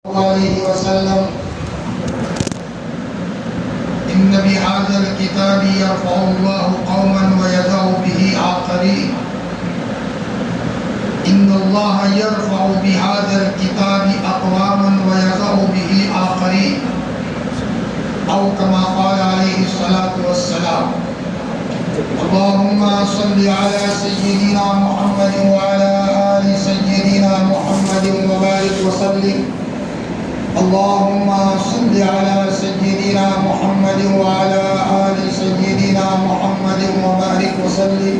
عليه وسلم إن بهذا الكتاب يرفع الله قوما ويضع به آخرين إن الله يرفع بهذا الكتاب أقواما ويضع به آخرين أو كما قال عليه الصلاة والسلام. اللهم صل على سيدنا محمد وعلى آل سيدنا محمد وبارك وسلم. اللهم صل على سيدنا محمد وعلى آل سيدنا محمد وبارك وسلم.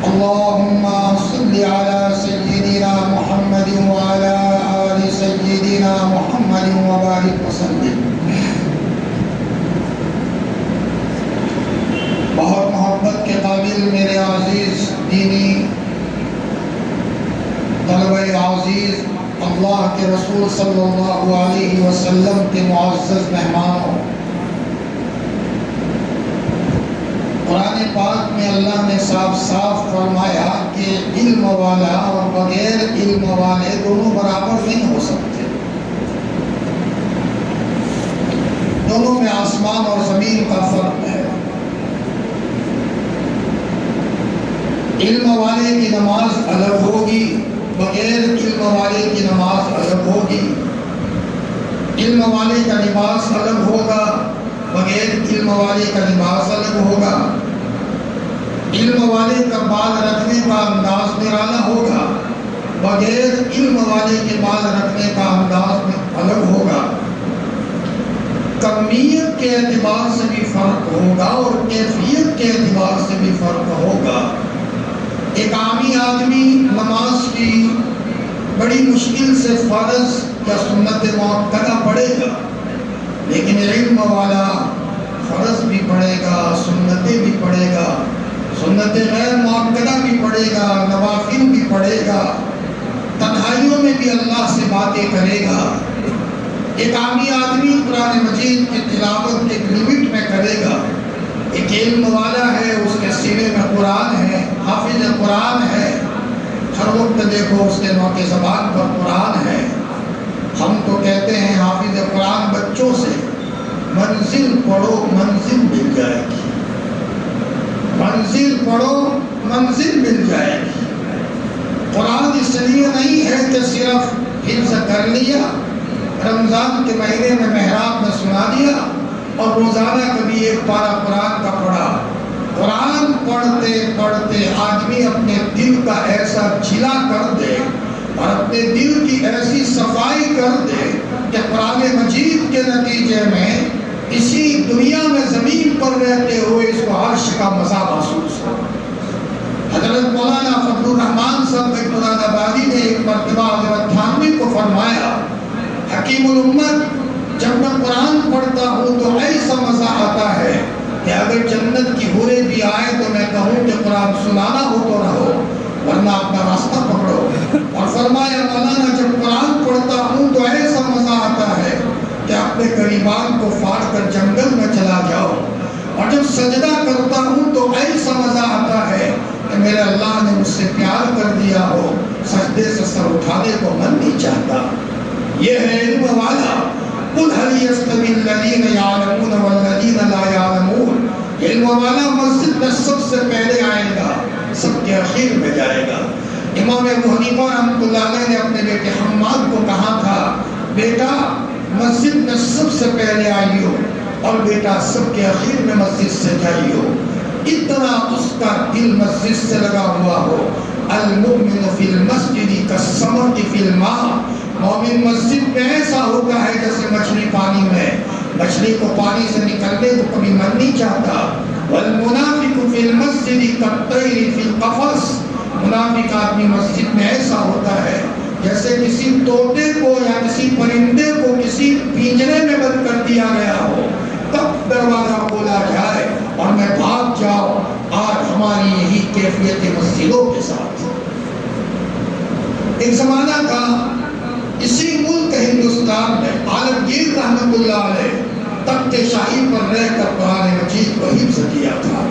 اللهم صل على سيدنا محمد وعلى آل سيدنا محمد وبارك وسلم. بہت محبت کے قابل میرے عزیز دینی طلبہ عزیز، اللہ کے رسول صلی اللہ علیہ وسلم کے معزز مہمانوں، قرآن پاک میں اللہ نے صاف صاف فرمایا کہ علم والا اور بغیر علم والے دونوں برابر نہیں ہو سکتے. دونوں میں آسمان اور زمین کا فرق ہے. علم والے کی نماز الگ ہوگی، بغیر علم والے کی نماز الگ ہوگی. علم والے کا لباس الگ ہوگا، بغیر علم والے کا لباس الگ ہوگا. علم والے کا بال رکھنے کا انداز نرالا ہوگا، بغیر علم والے کے بال رکھنے کا انداز الگ ہوگا. کمیت کے اعتبار سے بھی فرق ہوگا اور کیفیت کے اعتبار سے بھی فرق ہوگا. ایک عامی آدمی نماز کی بڑی مشکل سے فرض یا سنت مؤکدہ پڑھے گا، لیکن علم والا فرض بھی پڑھے گا، سنتیں بھی پڑھے گا، سنت غیر مؤکدہ بھی پڑھے گا، نوافل بھی پڑھے گا، تنہائیوں میں بھی اللہ سے باتیں کرے گا. ایک عامی آدمی قرآن مجید کی تلاوت ایک لمٹ میں کرے گا. ایک علم والا ہے، اس کے سینے میں قرآن ہے، حافظ قرآن ہے، ہر وقت دیکھو اس کے نوک زبان پر قرآن ہے. ہم تو کہتے ہیں حافظ قرآن بچوں سے، منزل پڑھو منزل مل جائے گی، منزل پڑھو منزل مل جائے گی. قرآن اس لیے نہیں ہے کہ صرف حفظ کر لیا، رمضان کے مہینے میں محراب میں سنا دیا اور روزانہ کبھی ایک پارہ قرآن کا پڑھا. قرآن پڑھتے پڑھتے آدمی اپنے دل کا ایسا جھلا کر دے اور اپنے دل کی ایسی صفائی کر دے کہ قرآن مجید کے نتیجے میں اسی دنیا میں زمین پر رہتے ہوئے اس کو عرش کا مزہ محسوس ہو. حضرت مولانا فضل الرحمان صاحب مراد آبادی نے ایک مرتبہ حضرت تھانوی کو فرمایا، حکیم الامت، جب میں قرآن پڑھتا ہوں تو ایسا مزہ آتا ہے کہ اگر جنت کی حوریں بھی آئے تو میں کہوں کہ قرآن سنانا ہو تو رہو ورنہ اپنا راستہ پکڑو. اور فرمایا مولانا جب قرآن پڑھتا ہوں تو ایسا مزہ آتا ہے کہ اپنے قریبان کو پھاڑ کر جنگل میں چلا جاؤ. اور جب سجدہ کرتا ہوں تو ایسا مزہ آتا ہے کہ میرے اللہ نے مجھ سے پیار کر دیا ہو، سجدے سے سر اٹھانے کو من نہیں چاہتا. یہ ہے علم والا. قُلْ هَلْ يَسْتَوِي الَّذِينَ يَعْلَمُونَ وَالَّذِينَ لَا يَعْلَمُونَ. علم والا مسجد میں سب سے پہلے آئے گا، سب کے اخیر میں جائے گا. امام ابو حنیفہ رحمۃ اللہ علیہ نے اپنے بیٹے حماد کو کہا تھا، بیٹا مسجد میں سب سے پہلے آئیو اور بیٹا سب کے اخیر میں مسجد سے جائیو. اتنا اس کا دل مسجد سے لگا ہوا ہو. المؤمن فی المسجد کالسمک فی الماء. مومن مسجد میں ایسا ہوتا ہے جیسے مچھلی پانی میں، مچھلی کو پانی سے نکلنے کو کبھی من نہیں چاہتا. والمنافق فی المسجد کالطیر فی القفص. منافق آدمی مسجد میں ایسا ہوتا ہے جیسے کسی طوطے کو یا کسی پرندے کو کسی پنجرے میں بند کر دیا گیا ہو، تب دروازہ کھولا جائے اور میں بھاگ جاؤ. آج ہماری یہی کیفیت مسجدوں کے ساتھ. ایک زمانہ کا اسی ملک ہندوستان میں عالمگیر رحمت اللہ علیہ تخت شاہی پر رہ کر قرآن مجید کو حفظ کیا تھا.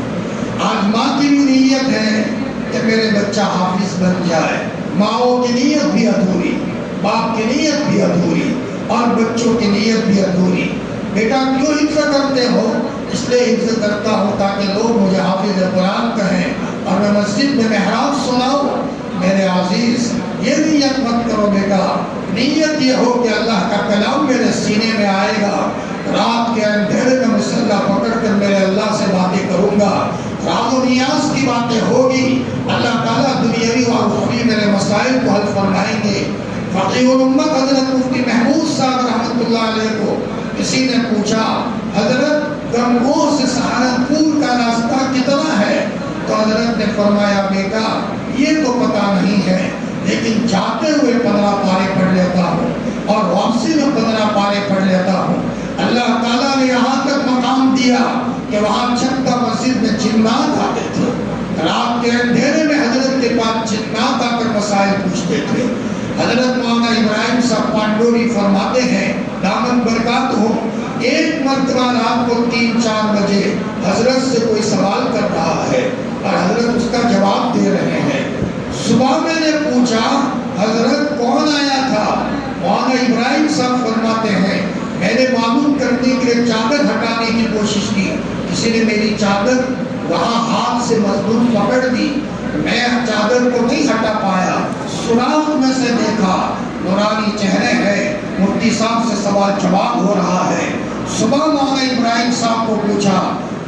آج ماں کی بھی نیت ہے کہ میرے بچہ حافظ بن جائے، ماؤں کی نیت بھی ادھوری. باپ کی نیت بھی ادھوری اور بچوں کی نیت بھی ادھوری۔ بیٹا کیوں حفظ کرتے ہو؟ اس لیے حفظ کرتا ہوں تاکہ لوگ مجھے حافظ قرآن کہیں اور میں مسجد میں محراب سناؤں۔ میرے عزیز یہ نیت مت کرو بیٹا، نیت یہ ہو کہ اللہ کا کلام میرے سینے میں آئے گا، رات کے اندھیرے میں مصلی پکڑ کر میرے اللہ سے باتیں کروں گا، راز و نیاز کی باتیں ہوگی، اللہ تعالیٰ دنیاوی اور اخروی میرے مسائل کو حل فرمائیں گے۔ فقیہ الامت حضرت مفتی محمود صاحب رحمۃ اللہ علیہ کو کسی نے پوچھا حضرت گنگوہ سے سہارنپور کا راستہ کتنا ہے؟ تو حضرت نے فرمایا بیٹا یہ تو پتہ نہیں ہے، لیکن جاتے ہوئے 15 پارے پڑھ لیتا ہوں اور واپسی میں 15 پارے پڑھ لیتا ہوں۔ اللہ تعالیٰ نے یہاں تک مقام دیا کہ وہاں چھتا مسجد میں جنات آتے تھے، رات کے اندھیرے میں حضرت کے پاس جنات آ کر مسائل پوچھتے تھے۔ حضرت مولانا ابراہیم صاحب پانڈوری فرماتے ہیں دامن برکات ہو، ایک مرتبہ رات کو 3-4 بجے حضرت سے کوئی سوال کر رہا ہے اور حضرت اس کا جواب دے رہے ہیں۔ صبح میں نے پوچھا حضرت کون آیا تھا؟ مولانا ابراہیم صاحب فرماتے ہیں میں نے معلوم کرنے کے لیے چادر ہٹانے کی کوشش کی، کسی نے میری چادر وہاں ہاتھ سے مضبوط پکڑ دی، میں چادر کو نہیں ہٹا پایا، سوراخ میں سے دیکھا نورانی چہرے ہے، مفتی صاحب سے سوال جواب ہو رہا ہے۔ صبح مولانا ابراہیم صاحب کو پوچھا،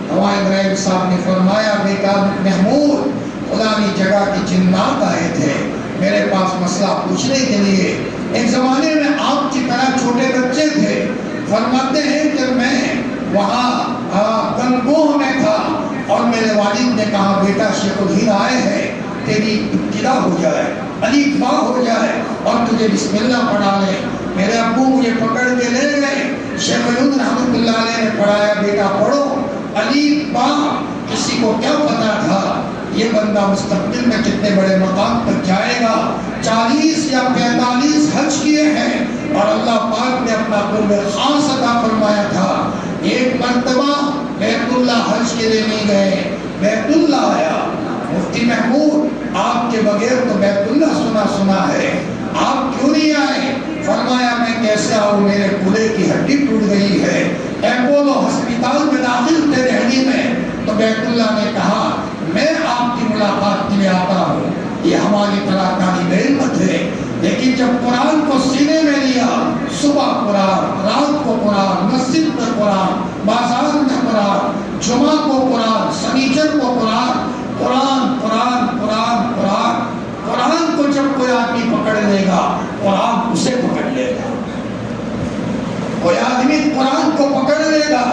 مولانا ابراہیم صاحب نے فرمایا بیٹا محمود فلانی جگہ کے جنات آئے تھے میرے پاس مسئلہ پوچھنے کے لیے، ایک زمانے میں آپ کی طرح چھوٹے بچے تھے، فرماتے ہیں کہ میں وہاں گنگوہ میں تھا اور میرے والد نے کہا بیٹا شیخ الہند آئے ہیں، تیری ابتدا ہو جائے، الف با ہو جائے اور تجھے بسم اللہ پڑھا لے۔ میرے ابو مجھے پکڑ کے لے گئے، شیخ الہند رحمۃ اللہ علیہ نے پڑھایا بیٹا پڑھو الف با۔ کسی کو کیا پتا تھا یہ بندہ مستقبل میں کتنے بڑے مقام تک جائے گا۔ 40 یا 45 حج کیے ہیں اور اللہ پاک نے اپنا قرب خاص عطا فرمایا تھا۔ ایک مرتبہ بیت اللہ حج کے لیے نہیں گئے، بیت اللہ آیا، مفتی محمود آپ کے بغیر تو بیت اللہ سنا ہے، آپ کیوں نہیں آئے؟ فرمایا میں کیسے آؤں، میرے کولے کی ہڈی ٹوٹ گئی ہے، اپولو ہسپتال میں داخل تھے دہلی میں۔ تو بیت اللہ نے کہا میں آپ کی ملاقات کے لیے آتا ہوں، یہ ہماری طرح طالب علم تھے، لیکن جب قرآن کو سینے میں لیا، صبح قرآن، رات کو قرآن، مسجد میں قرآن، بازار میں قرآن، جمعہ کو قرآن، سنیچر کو قرآن، قرآن قرآن قرآن قرآن قرآن کو جب کوئی آدمی پکڑ لے گا قرآن اسے پکڑ لے گا، کوئی آدمی قرآن کو پکڑ لے گا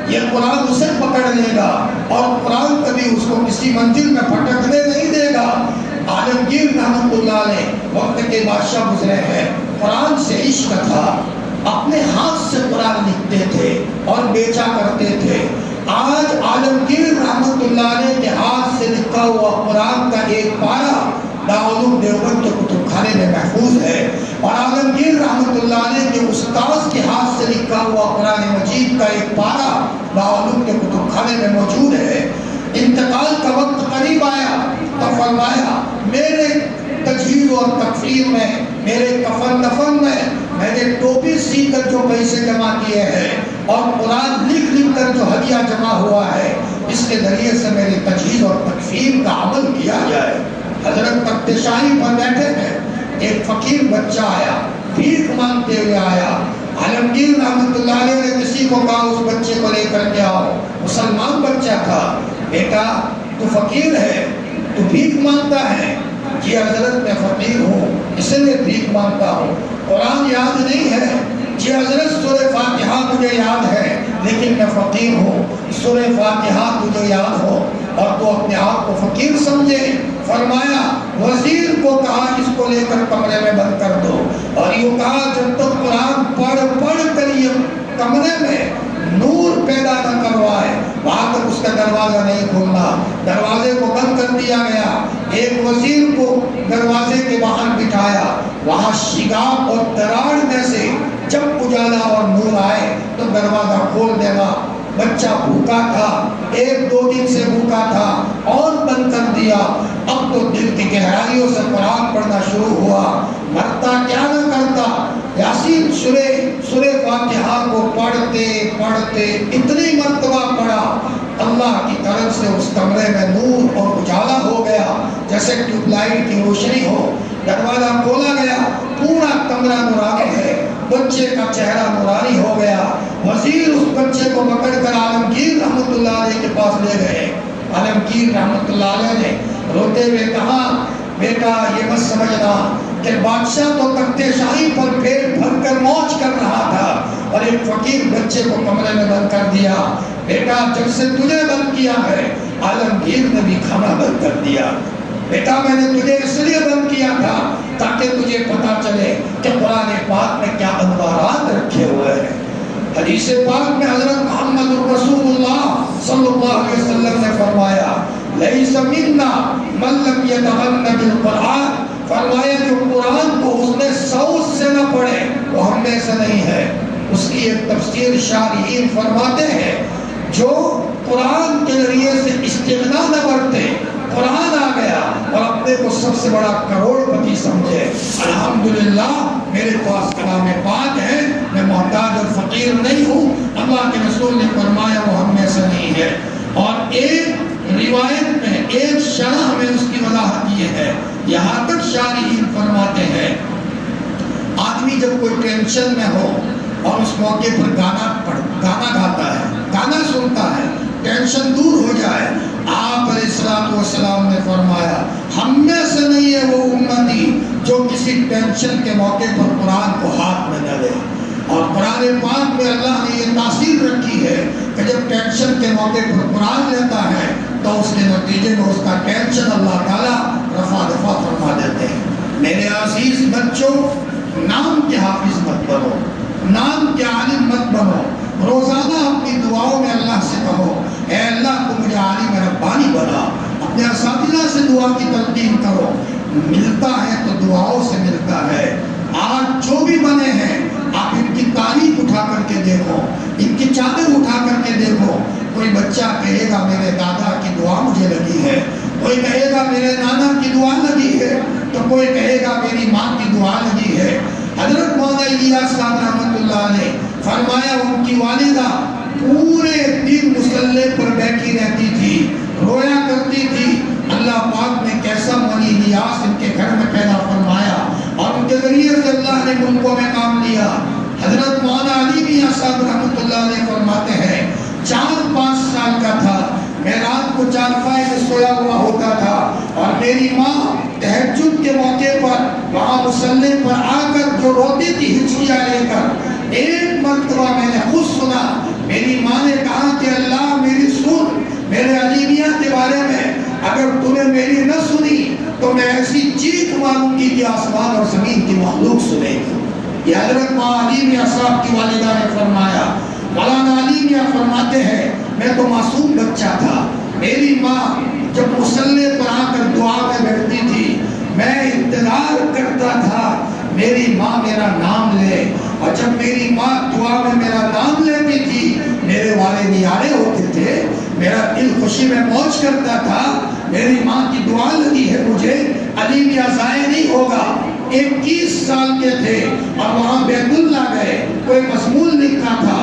یہ قرآن اسے پکڑ لے گا، اور قرآن کبھی اس کو کسی منزل میں پھٹکنے نہیں دے گا۔ عالمگیر رحمۃ اللہ علیہ وقت کے بادشاہ گزرے ہیں، قرآن سے عشق تھا، اپنے ہاتھ سے قرآن لکھتے تھے اور بیچا کرتے تھے۔ آج عالمگیر رحمۃ اللہ علیہ کے ہاتھ سے لکھا ہوا قرآن کا ایک پارہ دارالعلوم دیوبند کے کتب خانے میں محفوظ ہے، اور عالمگیر رحمۃ اللہ علیہ کے استاذ کے ہاتھ سے لکھا ہوا قرآن مجید کا ایک پارہ دارالعلوم کے کتب خانے میں موجود ہے۔ انتقال کا وقت قریب آیا تو فرمایا میرے تجہیز اور تکفیر میں، میرے کفن دفن میں میں نے ٹوپی سی کر جو پیسے جمع کیے ہیں اور قرآن لکھ لکھ کر جو ہدیہ جمع ہوا ہے اس کے ذریعے سے میری تجہیز اور تکفیر کا عمل کیا جائے۔ حضرت تخت شاہی پر بیٹھے ہیں، ایک فقیر بچہ آیا، بھیک مانگتے ہوئے آیا۔ عالمگیر رحمۃ اللہ علیہ نے کسی کو کہا اس بچے کو لے کر کے آؤ، مسلمان بچہ تھا، بیٹا تو فقیر ہے، تو بھیک مانگتا ہے؟ جی حضرت میں فقیر ہوں اس لیے بھیک مانگتا ہوں۔ قرآن یاد نہیں ہے؟ جی حضرت سورہ فاتحہ مجھے یاد ہے لیکن میں فقیر ہوں، سورہ فاتحہ تجھے یاد ہو اور تو اپنے آپ کو فقیر سمجھے۔ فرمایا وزیر کو کہا اس کو لے کر کمرے میں بند کر دو، اور یوں کہا جب تک قرآن پڑھ کر یہ کمرے میں نور پیدا نہ کروائے وہاں تک اس کا دروازہ نہیں کھولنا۔ دروازے کو بند کر دیا گیا، ایک وزیر کو دروازے کے باہر بٹھایا، وہاں شگاف اور دراڑ میں سے جب اجالا اور نور آئے تو دروازہ کھول دینا۔ بچہ بھوکا تھا، 1-2 دن سے بھوکا تھا اور بند کر دیا۔ اب تو دل کی گہرائیوں سے قرآن پڑھنا شروع ہوا۔ مرتا کیا نہ کرتا، یاسین سورہ فاتحہ کو پڑھتے پڑھتے اتنی مرتبہ پڑھا، اللہ کی طرف سے اس کمرے میں نور اور اجالا ہو گیا، جیسے ٹیوب لائٹ کی روشنی ہو۔ دروازہ کھولا گیا، پورا کمرہ نورانی ہے، بچے کا چہرہ نورانی ہو گیا۔ وزیر اس بچے کو پکڑ کر عالمگیر رحمت اللہ علیہ کے پاس لے گئے۔ عالمگیر رحمت اللہ علیہ نے روتے ہوئے کہا، بیٹا یہ مت سمجھنا کہ بادشاہ تو تخت شاہی پر پیٹ بھر کر موج کر رہا تھا اور ایک فقیر بچے کو کمرے میں بند کر دیا۔ بیٹا جب سے تجھے بند کیا ہے عالمگیر نے بھی کھانا بند کر دیا۔ بیٹا میں نے تجھے اس لیے بند کیا تھا تاکہ تجھے پتا چلے کہ قرآن پاک میں کیا انوارات رکھے ہوئے ہیں۔ حدیث پاک میں حضرت محمد رسول اللہ صلی اللہ علیہ وسلم نے فرمایا، لیس منا من لم یتغن بالقرآن، فرمایا جو قرآن کو اس نے صوت سے نہ پڑھے وہ ہم میں سے نہیں ہے۔ اس کی ایک تفسیر شارحین فرماتے ہیں، جو قرآن کے ذریعے سے استغنا نہ برتے، قرآن آ گیا اور اپنے کو سب سے بڑا کروڑ پتی سمجھے، الحمدللہ میرے پاس کلام پاک ہے، میں محتاج اور فقیر نہیں ہوں، اللہ کے رسول نے فرمایا وہ ہم میں سے نہیں ہے۔ اور ایک روایت میں ایک شرح میں اس کی وضاحت یہ ہے، یہاں تک شارحین فرماتے ہیں آدمی جب کوئی ٹینشن میں ہو اور اس موقع پر گانا گاتا ہے، گانا سنتا ہے، ٹینشن دور ہو جائے، آپ علیہ السلام نے فرمایا ہم میں سے نہیں ہے وہ امتی جو کسی ٹینشن کے موقع پر قرآن کو ہاتھ میں نہ لے۔ اور قرآن پاک میں اللہ نے یہ تاثیر رکھی ہے کہ جب ٹینشن کے موقع پر قرآن لیتا ہے تو اس کے نتیجے میں اس کا ٹینشن اللہ تعالیٰ رفع دفع فرما دیتے ہیں۔ میرے عزیز بچوں، نام کے حافظ مت بنو، نام کے عالم مت بنو، روزانہ اپنی دعاؤں میں اللہ سے کہو، اے اللہ تو مجھے عالم ربانی بنا۔ اپنے اساتذہ سے دعا کی تلقین کرو، ملتا ہے تو دعاؤں سے ملتا ہے۔ آج جو بھی بنے ہیں آپ ان کی تعریف اٹھا کر کے دیکھو، ان کی چادر اٹھا کر کے دیکھو۔ کوئی بچہ کہے گا میرے دادا کی دعا مجھے لگی ہے، کوئی کہے گا میرے نانا کی دعا لگی ہے، تو کوئی کہے گا میری ماں کی دعا لگی ہے۔ حضرت مولانا الیاس صاحب رحمۃ اللہ نے فرمایا ان کی والدہ پورے دن مصلے پر بیٹھی رہتی تھی، رویا کرتی تھی، اللہ پاک نے کیسا مولانا الیاس ان کے گھر میں پیدا فرمایا اور ان کے ذریعے سے اللہ نے ملکوں میں کام لیا۔ حضرت مولانا علی میاں صاحب رحمۃ اللہ علیہ فرماتے ہیں 4-5 سال کا تھا، میں رات کو چارپائی میں سویا ہوا ہوتا تھا اور میری ماں تہجد کے موقع پر وہاں مصلی پر آ کر جو روتی تھی ہچکیاں لے کر، ایک مرتبہ میں نے خود سنا، میری ماں نے کہا کہ اللہ میری سن، میرے علی میاں کے بارے میں اگر تمہیں میری نہ سنی تو میں ایسی چیخ ماروں گی کہ آسمان اور زمین کی مخلوق سنے گی۔ یہ حضرت مولانا علی میاں صاحب کی والدہ نے فرمایا۔ مولانا علی میاں فرماتے ہیں میں تو معصوم بچہ تھا، میری ماں جب مصلی پر آ کر دعا میں بیٹھتی تھی میں انتظار کرتا تھا میری ماں میرا نام لے، اور جب میری ماں دعا میں میرا نام لیتی تھی میرے والے نیارے ہوتے تھے، میرا دل خوشی میں موج کرتا تھا، میری ماں کی دعا لگی ہے مجھے، علی میاں ضائع نہیں ہوگا۔ 21 سال کے تھے اور وہاں بیت اللہ گئے، کوئی مضمون لکھا تھا،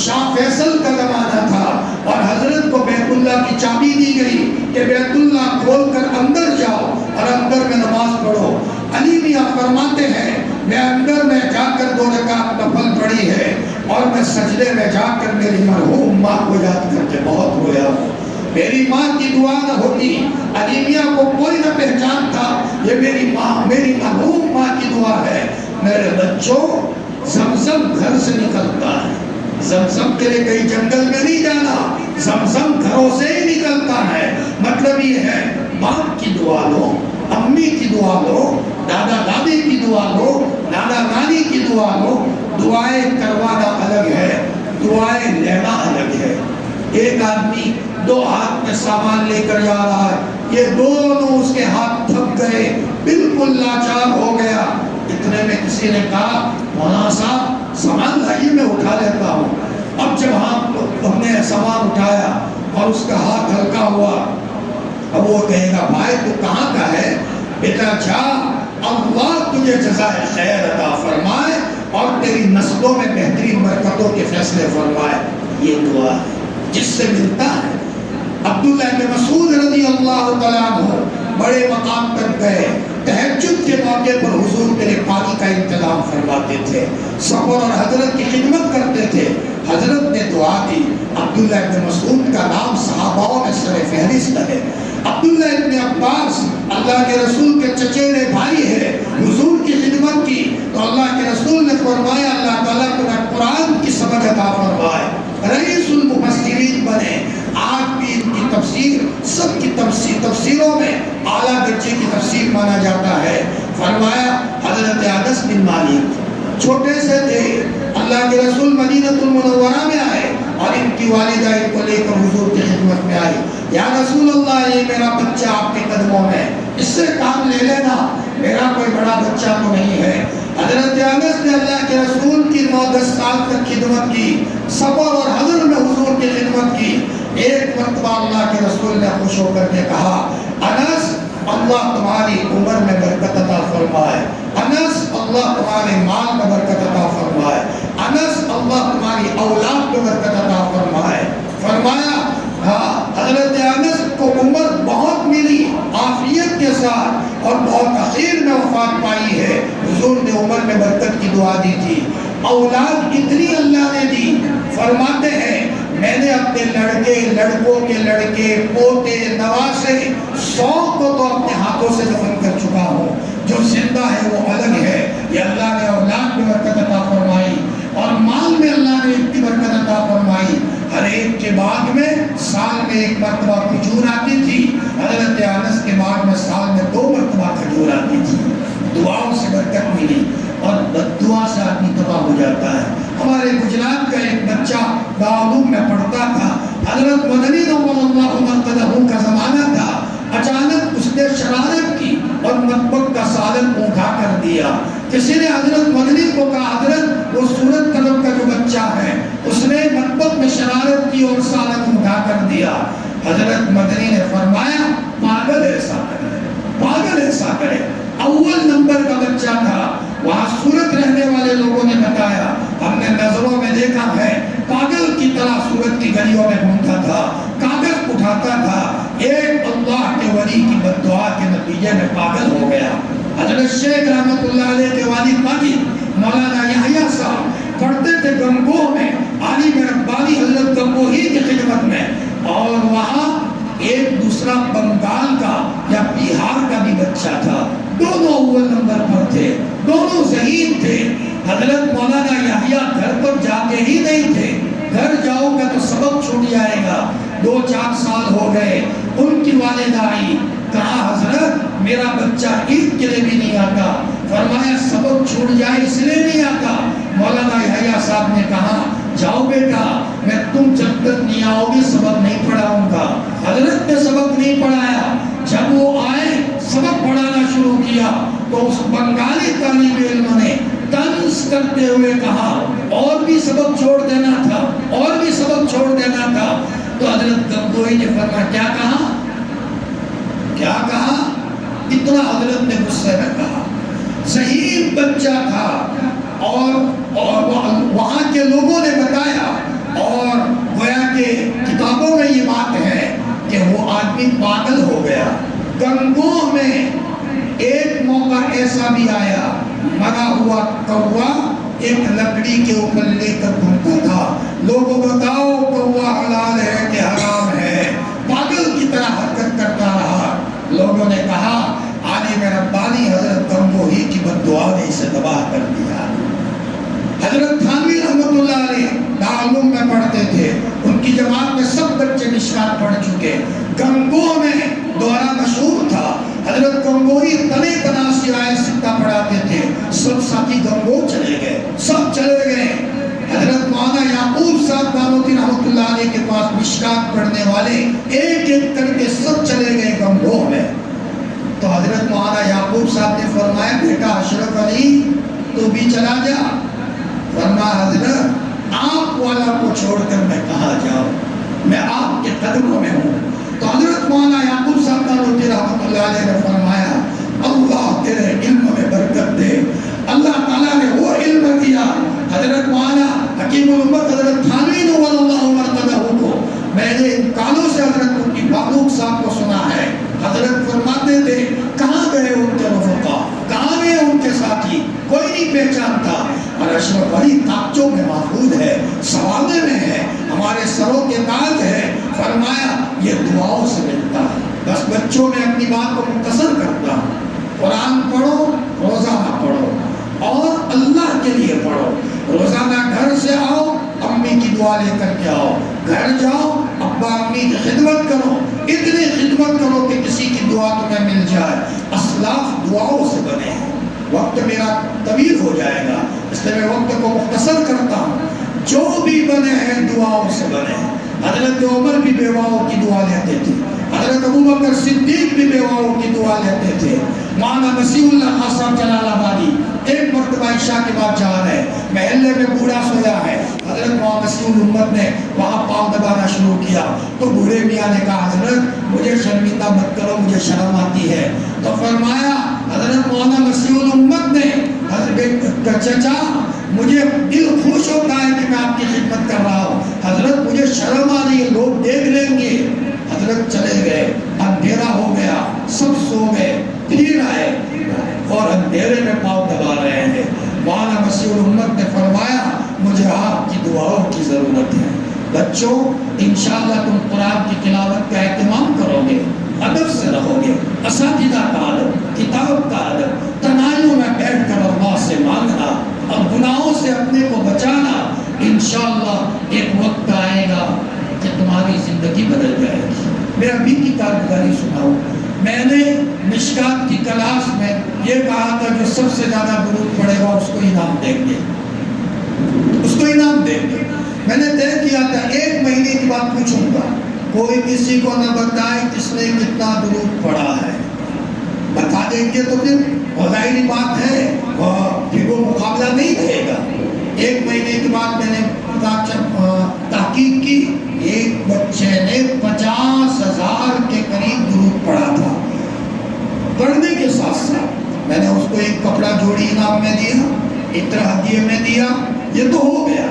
شاہ فیصل کا زمانہ تھا اور حضرت کو بیت اللہ کی چابی دی گئی کہ بیت اللہ کھول کر اندر جاؤ اور اندر میں نماز پڑھو۔ علی میاں فرماتے ہیں میں اندر میں جا کر 2 رکعت نفل پڑھی ہے اور میں سجدے میں جا کر میری مرحوم ماں کو یاد کر کے بہت رویا ہوں۔ میری ماں کی دعا نہ ہوتی، علی میاں کو کوئی نہ پہچانتا، یہ میری ماں، میری مرحوم ماں کی دعا ہے۔ میرے بچوں، زمزم گھر سے نکلتا ہے، زمزم کے لیے کہیں جنگل میں نہیں جانا، زمزم گھروں سے ہی نکلتا ہے۔ مطلب یہ ہے باپ کی دعا لو، امی کی دعا لو، دادا دادی کی دعا لو، نانا نانی کی دعا لو۔ دعائیں کروانا الگ ہے، دعائیں لینا الگ ہے۔ ایک آدمی 2 ہاتھ میں سامان لے کر جا رہا ہے، یہ دونوں اس کے ہاتھ تھک گئے، بالکل لاچار ہو گیا۔ اتنے میں کسی نے کہا مولانا صاحب سامان لائیے میں اٹھا لیتا ہوں۔ اب جب ہم نے سامان اٹھایا اور اس کا ہاتھ ہلکا ہوا، اب وہ کہے گا بھائی تو کہاں کا ہے؟ بیٹا جا اللہ تجھے جزائے خیر عطا فرمائے اور تیری نسلوں میں بہترین برکتوں کے فیصلے فرمائے. یہ دعا ہے جس سے ملتا ہے. عبداللہ بن مسعود رضی اللہ تعالیٰ عنہ بڑے مقام تک گئے. تہجد کے موقع پر حضور کے لیے پانی کا انتظام فرماتے تھے, سفر اور حضرت کی خدمت کرتے تھے. حضرت نے دعا دی. عبداللہ بن مسعود کا نام صحاباؤں میں سر فہرست ہے. عبداللہ ابن عباس اللہ کے رسول کے چچیرے بھائی ہے. حضور کی خدمت کی تو اللہ کے رسول نے فرمایا اللہ تعالیٰ تمہیں قرآن کی سمجھ عطا فرمائے, رئیس المفسرین بنے. آج بھی ان کی تفسیر سب کی تفسیروں میں اعلیٰ درجے کی تفسیر مانا جاتا ہے. فرمایا حضرت انس بن مالک چھوٹے سے تھے, اللہ کے رسول مدینہ المنورہ میں آئے اور ان کی والدہ ان کو لے کر حضور کی خدمت میں آئی. یا رسول اللہ یہ میرا بچہ آپ کے قدموں میں, اس سے کام لے لینا, میرا کوئی بڑا بچہ تو نہیں ہے. حضرت انس نے اللہ کے رسول کی 9-10 سال تک خدمت کی, سفر اور حضر میں حضور کی خدمت کی. ایک مرتبہ اللہ کے رسول نے خوش ہو کر کے کہا انس اللہ تمہاری عمر میں برکت عطا فرمائے, انس اللہ تمہارے مال میں برکت عطا فرمائے, انس اللہ تمہاری اولاد میں برکت عطا فرمائے. فرمایا حضرت انس کو عمر بہت ملی عافیت کے ساتھ اور بہت اخیر میں وفات پائی ہے. حضور نے عمر میں برکت کی دعا دی تھی. اولاد اتنی اللہ نے دی, فرماتے ہیں میں نے اپنے لڑکے, لڑکوں کے لڑکے, پوتے, نواسے 100 کو تو اپنے ہاتھوں سے دفن کر چکا ہوں. جو زندہ ہے وہ الگ ہے. یہ اللہ نے اولاد میں برکت عطا فرمائی اور مال میں اللہ نے اتنی برکت عطا فرمائی. ہر ایک کے باغ میں سال میں 1 مرتبہ کھجور آتی تھی. حضرت انس کے باغ میں سال میں 2 مرتبہ کھجور آتی تھی. دعاؤں سے برکت ملی اور بد دعا سے آدمی تباہ ہو جاتا ہے. ہمارے گجرات کا ایک بچہ دارالعلوم میں پڑھتا تھا. حضرت مدنی نور اللہ مرقدہ کا زمانہ تھا. اچانک اس نے شرارت کی اور مطبخ کا سالن اٹھا کر دیا. کسی نے حضرت مدنی کو کہا حضرت وہ سورت قلم کا جو بچہ ہے اس نے مطبخ میں شرارت کی اور سالن اٹھا کر دیا. حضرت مدنی نے فرمایا پاگل ایسا کرے, پاگل ایسا کرے. اول نمبر کا بچہ تھا. وہاں سورت رہنے والے لوگوں نے بتایا ہم نے نظروں میں دیکھا ہے پاگل کی طرح سورت کی گلیوں میں گھومتا تھا, کاغذ اٹھاتا تھا. ایک اللہ کے ولی کی بد دعا کے نتیجے میں پاگل ہو گیا. حضرت شیخ رحمت اللہ علیہ کے والد ماجد مولانا یحییٰ صاحب پڑھتے تھے گنگوہ میں, عالم ربانی حضرت گنگوہی کی خدمت میں, اور وہاں ایک دوسرا بنگال کا یا بہار کا بھی بچہ تھا. دونوں اول نمبر پر تھے, دونوں ذہین تھے. حضرت مولانا یحییٰ گھر پر جاتے ہی نہیں تھے. گھر جاؤ گا تو سبق چھوٹ جائے گا. 2-4 سال ہو گئے. ان کی والدہ آئی, کہا حضرت میرا بچہ عید کے لیے بھی نہیں آتا. فرمایا سبق چھوٹ جائے اس لیے نہیں آتا. مولانا یحییٰ صاحب نے کہا جاؤ بیٹا میں تم جب تک نہیں آؤ گے سبق نہیں پڑھاؤں گا. حضرت نے سبق نہیں پڑھایا. جب وہ آئے سبق پڑھانا شروع کیا تو اس بنگالی طالب علم نے طنز کرتے ہوئے کہا اور بھی سبق چھوڑ دینا تھا, اور بھی سبق چھوڑ دینا تھا. تو حضرت گنگوہی نے فرمایا کیا کہا, کیا کہا؟ اتنا حضرت نے غصے میں کہا. ذہین بچہ تھا اور وہاں کے لوگوں نے بتایا اور گویا کہ کتابوں میں یہ بات ہے کہ وہ آدمی پاگل ہو گیا. گنگوہ میں ایک موقع ایسا بھی آیا, مرا ہوا کوا ایک لکڑی کے اوپر لے کر گھومتا تھا. لوگوں بتاؤ کوا حلال ہے کہ حرام ہے, پاگل کی طرح حرکت کرتا رہا. لوگوں نے کہا عالم ربانی حضرت گنگوہی کی بد دعا نے اسے تباہ کر دیا. حضرت تھانوی رحمت اللہ علیہ دارالعلوم میں پڑھتے تھے. ان کی جماعت میں سب بچے مشکات پڑھ چکے. گنگوہ میں دورہ مشہور تھا. حضرت گنگوہی تنے تنا سیرائے سکتہ پڑھاتے تھے. سب ساتھی گنگوہ چلے گئے, سب چلے گئے. حضرت مولانا یعقوب صاحب دانوتی رحمت اللہ علیہ کے پاس مشکات پڑھنے والے ایک ایک کر کے سب چلے گئے گنگوہ میں. تو حضرت مولانا یعقوب صاحب نے فرمایا بیٹا اشرف علی تو بھی چلا جا. فرمایا حضرت آپ والا کو چھوڑ کر میں کہاں جاؤں, میں آپ کے قدموں میں ہوں. تو حضرت مولانا یعقوب صاحب دانوتی رحمت اللہ علیہ نے فرمایا اللہ تیرے علم میں برکت دے. اللہ تعالیٰ نے وہ علم دیا حضرت مولانا حکیم الامت حضرت تھانوی نور اللہ مرتضی کو. میں نے ان کانوں سے حضرت مفتی فاروق صاحب کو سنا ہے، حضرت فرماتے تھے کہاں گئے ان کے رفقا، کہاں گئے ان کے ساتھی، کوئی نہیں پہچانتا. اور اشرف علی تاجوں میں محفوظ ہے، سوادے میں ہے، ہمارے سروں کے تاج ہے. فرمایا یہ دعاؤں سے ملتا ہے. بس بچوں میں اپنی بات کو مختصر کرتا ہوں. قرآن پڑھو، روزانہ پڑھو اور اللہ کے لیے پڑھو. روزانہ گھر سے آؤ، امی کی دعا لے کر کے آؤ. گھر جاؤ، ابا امی کی خدمت کرو، اتنی خدمت کرو کہ کسی کی دعا تمہیں مل جائے. اسلاف دعاؤں سے بنے ہیں. وقت میرا طویل ہو جائے گا اس لیے میں وقت کو مختصر کرتا ہوں. جو بھی بنے ہیں دعاؤں سے بنے ہیں. حضرت عمر بھی بیواؤں کی دعا لیتے تھے، حضرت ابوبکر صدیق بھی بیواؤں کی دعا لیتے تھے. مولانا مسیح اللہ خان صاحب جلال آبادی ایک مرتبہ عشاء کے بعد جا رہے ہیں، محلے میں بوڑھا سویا ہے. حضرت مولانا مسیح الامت نے وہاں پاؤں دبانا شروع کیا تو بوڑھے میاں نے کہا حضرت مجھے شرمندہ مت کرو، مجھے شرم آتی ہے. تو فرمایا حضرت مولانا مسیح الامت نے حضرت چچا مجھے دل خوش ہوتا ہے کہ میں آپ کی خدمت کر رہا ہوں، حضرت مجھے شرم آ رہی ہے، لوگ دیکھ لیں گے. حضرت چلے گئے، اندھیرا ہو گیا، سب سو گئے. پھر آئے اور اندھیرے میں پاؤں دبا رہے ہیں. مولانا مسیح الامت نے فرمایا مجھے آپ کی دعاؤں کی ضرورت ہے. بچوں انشاءاللہ تم قرآن کی تلاوت کا اہتمام کرو گے، ادب سے رہو گے، اساتذہ کا ادب، کتاب کا ادب، تنہائیوں میں بیٹھ کر اللہ سے مانگنا اور گناہوں سے اپنے کو بچانا. انشاءاللہ ایک وقت آئے گا کہ تمہاری زندگی بدل جائے گی. میں ابھی کی کارگزاری سناؤں. میں نے مشکات کی کلاس میں یہ کہا تھا جو سب سے زیادہ درود پڑے گا اس کو انعام دیں گے، اس کو انعام دیں گے. میں نے طے کیا تھا 1 مہینے کی بات پوچھوں گا، کوئی کسی کو نہ بتائے کس نے کتنا درود پڑھا ہے. بتا دیں گے تو پھر ظاہری بات ہے پھر وہ مقابلہ نہیں رہے گا. 1 مہینے کے بعد میں نے تحقیق کی، ایک بچے نے 50,000 کے قریب درود پڑھا تھا. پڑھنے کے ساتھ ساتھ میں نے اس کو ایک کپڑا جوڑی انعام میں دیا، عطر ہدیے میں دیا. یہ تو ہو گیا.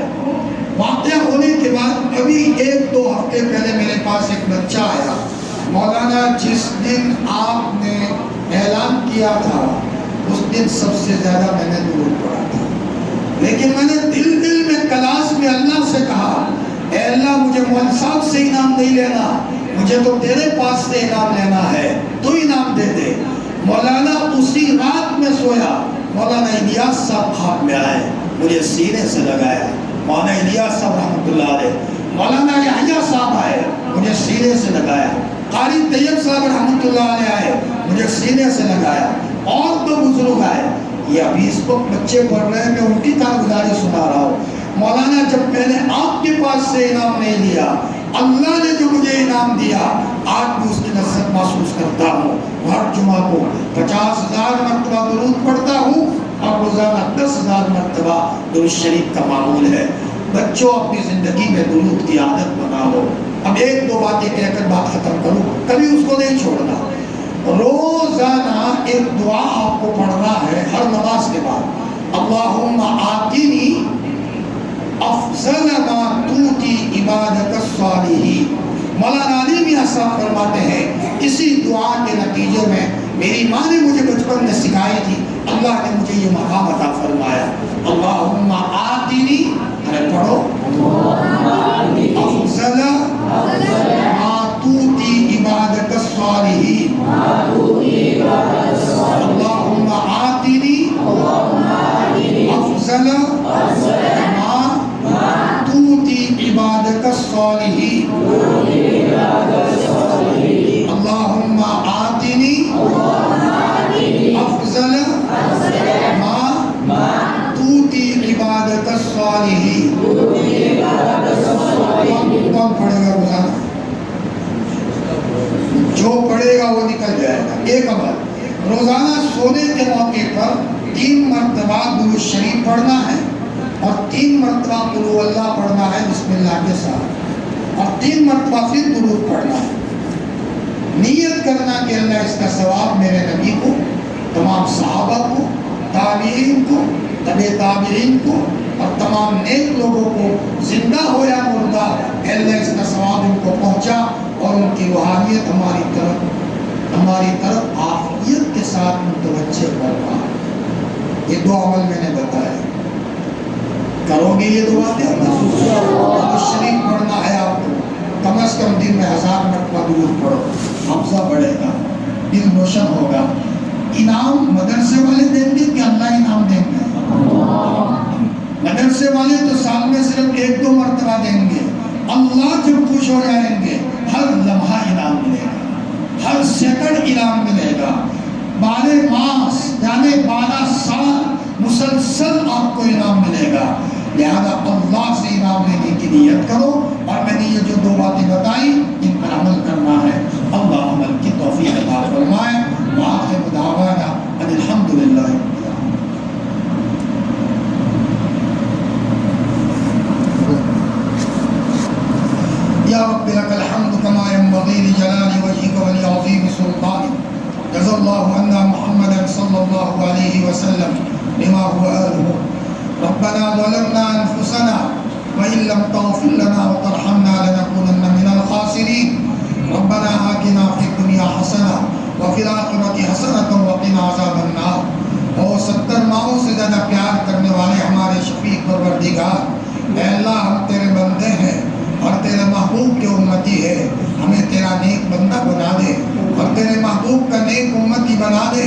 واقعہ ہونے کے بعد ابھی 1-2 ہفتے پہلے میرے پاس ایک بچہ آیا، مولانا جس دن آپ نے اعلان کیا تھا اس دن سب سے زیادہ میں نے درود پڑھا تھا. لیکن میں نے دل میں کلاس میں اللہ سے کہا اے اللہ مجھے مولانا صاحب سے انعام نہیں لینا، مجھے تو تیرے پاس سے انعام لینا ہے، تو انعام دے دے. مولانا اسی رات میں سویا، مولانا الیاس صاحب خواب میں آئے، مجھے سینے سے لگایا. مولانا الیاس صاحب رحمۃ اللہ علیہ. مولانا یحییٰ صاحب آئے، مجھے سینے سے لگایا. قاری طیب صاحب رحمۃ اللہ علیہ آئے، مجھے سینے سے لگایا. اور 2 بزرگ آئے. یہ ابھی اس وقت بچے پڑھ رہے ہیں، میں ان کی کارگزاری سنا رہا ہوں. مولانا جب میں نے آپ کے پاس سے انعام نہیں لیا، اللہ نے جو مجھے انعام دیا آج بھی اس کی لذت محسوس کرتا ہوں. ہر جمعہ کو 50,000 مرتبہ درود پڑھتا ہوں اور روزانہ 10,000 مرتبہ درود شریف کا معمول ہے. بچوں اپنی زندگی میں درود کی عادت بناؤ. اب 1-2 باتیں کہہ کر بات ختم کروں، کبھی اس کو نہیں چھوڑنا. روزانہ ایک دعا آپ کو پڑھنا ہے ہر نماز کے بعد. اللہم آتینی افضل ما توتی عبادک الصالحین. مولانا علی میاں صاحب فرماتے ہیں اسی دعا کے نتیجے میں میری ماں نے مجھے بچپن میں سکھائی تھی، اللہ نے مجھے یہ مقام عطا فرمایا. اللہم آتینی، پڑھو، افضل ما توتی عبادک الصالحین. اللہم آتینی افضل ما توتی عبادک الصالحین. اللہم آتینی افضل ما توتی عبادک الصالحین. کون پڑھے گا روزانہ؟ جو پڑھے گا وہ نکل جائے گا. ایک عمل، روزانہ سونے کے موقع پر 3 مرتبہ درود شریف پڑھنا ہے اور 3 مرتبہ قل هو اللہ پڑھنا ہے بسم اللہ کے ساتھ، اور 3 مرتبہ پھر درود پڑھنا ہے. نیت کرنا کہ اللہ اس کا ثواب میرے نبی کو، تمام صحابہ کو تابعین کو، تبع تابعین کو اور تمام نیک لوگوں کو زندہ ہو یا مردہ اے اللہ اس کا ثواب ان کو پہنچا اور ان کی روحانیت ہماری طرف عافیت کے ساتھ متوجہ کروا۔ یہ دو عمل میں نے بتایا، کرو گے یہ دو باتیں؟ اللہ شریف پڑھنا ہے آپ کو، کم از کم دن میں 1000 مرتبہ درود پڑھو، حافظہ بڑھے گا، دل روشن ہوگا۔ انعام مدرسے والے دیں گے کہ اللہ انعام دیں گے؟ مدرسے والے تو سال میں صرف 1-2 مرتبہ دیں گے، اللہ جب خوش ہو جائیں گے ہر لمحہ انعام ملے گا، ہر سیکنڈ انعام ملے گا، 12 ماس یعنی 12 سال مسلسل آپ کو انعام ملے گا۔ لہذا اللہ سے انعام لینے کی نیت کرو، اور میں نے یہ جو 2 باتیں بتائی ان پر عمل کرنا ہے۔ اللہ عمل کی توفیق عطا فرمائے۔ وآخر دعوانا ان الحمدللہ۔ یا رب لک الحمد کما ينبغی لجلال وجهک ولعظیم سلطانک۔ جزا اللہ عنا محمدا صلی اللہ علیہ وسلم بما هو آلہ۔ ربنا ظلمنا انفسنا وان لم تغفر لنا وترحمنا لنكونن من الخاسرین۔ ربنا آتنا فی الدنیا حسنہ وفی الآخرۃ حسنۃ وقنا عذاب النار۔ اور 70 ماؤں سے زیادہ پیار کرنے والے ہمارے شفیق پروردگار، اے اللہ ہم تیرے بندے ہیں اور تیرے محبوب کے امتی ہے، ہمیں تیرا نیک بندہ بنا دے اور تیرے محبوب کا نیک امتی بنا دے۔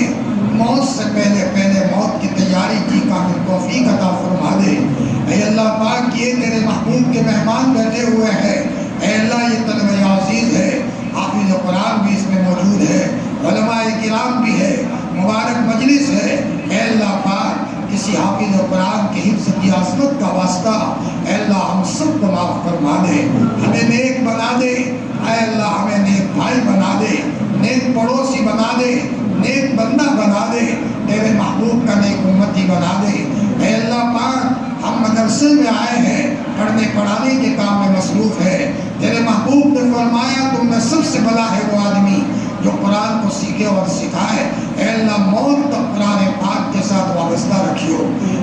موت سے پہلے موت کی تیاری کی کامل توفیق عطا فرما دے۔ اے اللہ پاک یہ تیرے محبوب کے مہمان بیٹھے ہوئے ہیں، اے اللہ یہ طلبہ عزیز ہے، حافظ قرآن بھی اس میں موجود ہے، علماء کرام بھی ہے، مبارک مجلس ہے۔ اے اللہ پاک کسی حافظ قرآن کے حفظ کی عظمت کا واسطہ اے اللہ ہم سب کو معاف فرما دے، ہمیں نیک بنا دے، اے اللہ ہمیں نیک بھائی بنا دے، نیک پڑوسی بنا دے، نیک بندہ بنا دے، تیرے محبوب کا نیک امتی بنا دے۔ اے اللہ پاک ہم مدرسے میں آئے ہیں، پڑھنے پڑھانے کے کام میں مصروف ہے، تیرے محبوب نے فرمایا تم میں سب سے بڑا ہے وہ آدمی جو قرآن کو سیکھے اور سکھائے۔ اے اللہ موت تک قرآن پاک کے ساتھ وابستہ رکھیو۔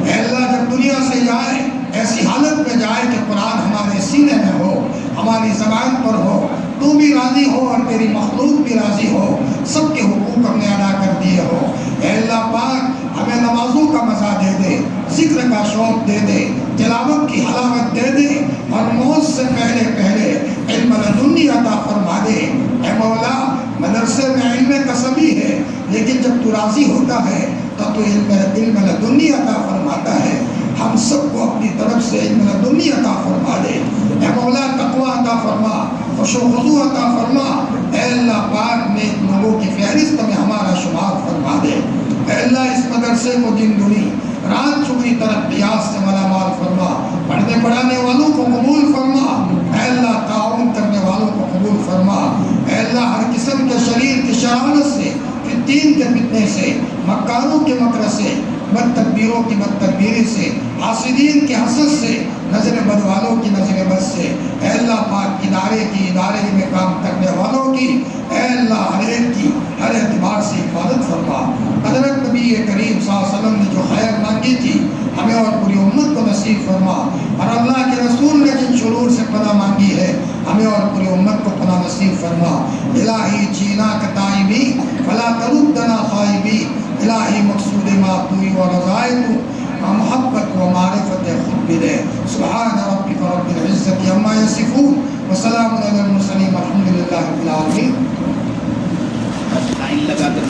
اے اللہ جب دنیا سے جائے ایسی حالت میں جائے کہ قرآن ہمارے سینے میں ہو، ہماری زبان پر ہو، تو بھی راضی ہو اور تیری مخلوق بھی راضی ہو، سب کے حقوق ہم نے ادا کر دیے ہو۔ اے اللہ پاک ہمیں نمازوں کا مزہ دے دے، ذکر کا شوق دے دے، تلاوت کی حلاوت دے دے، اور موت سے پہلے علم لدنی عطا فرما دے۔ اے مولا مدرسے میں علم کسبی ہے، لیکن جب تو راضی ہوتا ہے تو علم لدنی عطا فرماتا ہے۔ ہم سب کو اپنی طرف سے علم لدنی عطا فرما دے۔ اے مولا تقوی عطا فرما، خشوع و خضوع عطا فرما۔ اے اللہ پاک نیک لوگوں کی فہرست میں ہمارا شمار فرما دے۔ اے اللہ اس مدرسے کو دن دنی رات چگنی ترقیات سے مالا مال فرما، پڑھنے پڑھانے والوں کو قبول فرما۔ اے اللہ تعاون کرنے والوں کو قبول فرما۔ اے اللہ ہر قسم کے شریر کی شرارت سے، فتین کے فتنے سے، مکاروں کے مکر سے، بد تدبیروں کی بد تدبیری سے، حاسدین کے حسد سے، نظر بد والوں کی نظر بد سے، اے اللہ پاک ادارے میں کام کرنے والوں کی اے اللہ ہر ایک کی ہر اعتبار سے حفاظت فرما۔ حضرت نبی کریم صلی اللہ علیہ وسلم نے جو خیر مانگی تھی ہمیں اور پوری امت کو نصیب فرما، اور اللہ کے رسول نے جن شرور سے پناہ مانگی ہے ہمیں اور پوری امت کو پناہ نصیب فرما۔ الہی جینا کتائبی فلا تردنا خائبی، الہی مقصود معطوی و رضائتو محبت و معرفت خود بدے۔ سبحان ربک رب العزت عما یصفون وسلام علی المرسلین والحمدللہ رب العالمین۔ لائن لگا کر